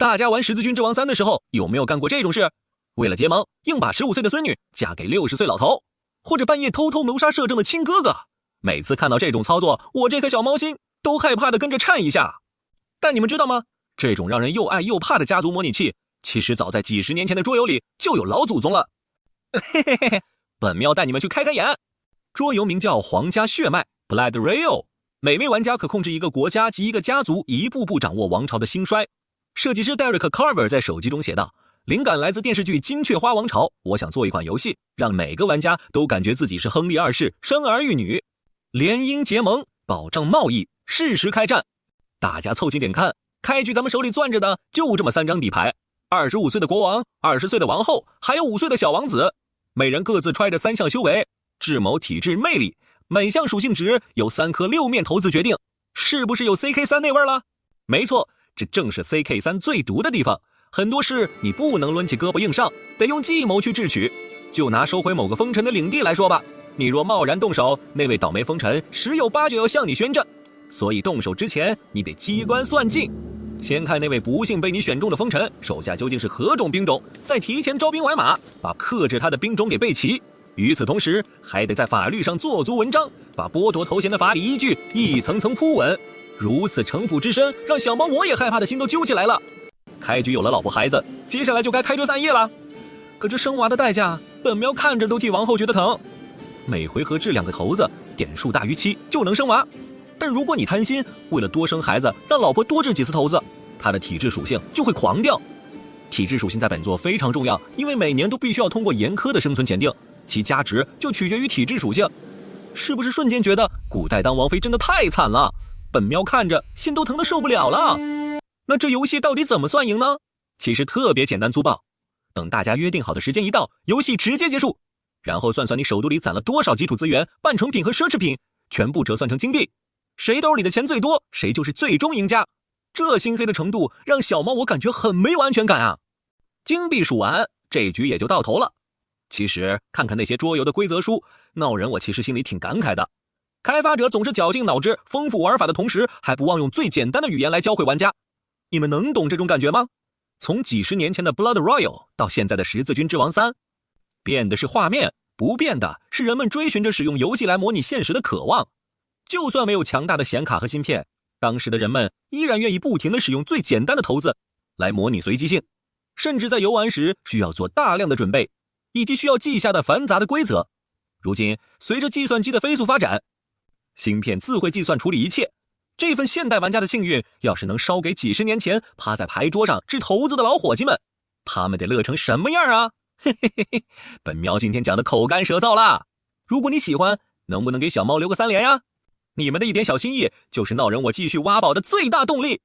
大家玩十字军之王3的时候，有没有干过这种事？为了结盟，硬把15岁的孙女嫁给60岁老头，或者半夜偷偷谋杀摄政的亲哥哥。每次看到这种操作，我这颗小猫心都害怕的跟着颤一下。但你们知道吗？这种让人又爱又怕的家族模拟器，其实早在几十年前的桌游里就有老祖宗了。嘿嘿嘿嘿，本喵带你们去开开眼。桌游名叫《皇家血脉》 Blood Royale， 每位玩家可控制一个国家及一个家族，一步步掌握王朝的兴衰。设计师 Derek Carver 在手机中写道，灵感来自电视剧《金雀花王朝》，我想做一款游戏，让每个玩家都感觉自己是亨利2世，生儿育女，联姻结盟，保障贸易，适时开战。大家凑近点看，开局咱们手里攥着的就这么3张底牌，25岁的国王，20岁的王后，还有5岁的小王子，每人各自揣着3项修为：智谋、体质、魅力，每项属性值由3颗6面骰子决定。是不是有 CK3 那味儿了？没错，这正是 CK3 最毒的地方。很多事你不能抡起胳膊硬上，得用计谋去智取。就拿收回某个封臣的领地来说吧，你若贸然动手，那位倒霉封臣10有8九要向你宣战，所以动手之前你得机关算尽。先看那位不幸被你选中的封臣手下究竟是何种兵种，再提前招兵买马，把克制他的兵种给备齐。与此同时，还得在法律上做足文章，把剥夺头衔的法理依据一层层铺稳。如此城府之深，让小猫我也害怕的心都揪起来了。开局有了老婆孩子，接下来就该开枝散叶了。可这生娃的代价，本喵看着都替王后觉得疼。每回合掷2个骰子，点数大于7就能生娃。但如果你贪心，为了多生孩子，让老婆多掷几次骰子，她的体质属性就会狂掉。体质属性在本作非常重要，因为每年都必须要通过严苛的生存检定，其加值就取决于体质属性。是不是瞬间觉得古代当王妃真的太惨了？本喵看着心都疼得受不了了。那这游戏到底怎么算赢呢？其实特别简单粗暴，等大家约定好的时间一到，游戏直接结束，然后算算你手肚里攒了多少基础资源、半成品和奢侈品，全部折算成金币，谁兜里的钱最多，谁就是最终赢家。这心黑的程度让小猫我感觉很没有安全感啊。金币数完，这局也就到头了。其实看看那些桌游的规则书，闹人我其实心里挺感慨的。开发者总是绞尽脑汁丰富玩法的同时，还不忘用最简单的语言来教会玩家。你们能懂这种感觉吗？从几十年前的 Blood Royale 到现在的十字军之王3，变的是画面，不变的是人们追寻着使用游戏来模拟现实的渴望。就算没有强大的显卡和芯片，当时的人们依然愿意不停地使用最简单的骰子来模拟随机性，甚至在游玩时需要做大量的准备，以及需要记下的繁杂的规则。如今随着计算机的飞速发展，芯片自会计算处理一切，这份现代玩家的幸运要是能烧给几十年前趴在牌桌上掷骰子的老伙计们，他们得乐成什么样啊？嘿嘿嘿嘿，本喵今天讲的口干舌燥啦。如果你喜欢，能不能给小猫留个3连呀？你们的一点小心意就是闹人我继续挖宝的最大动力。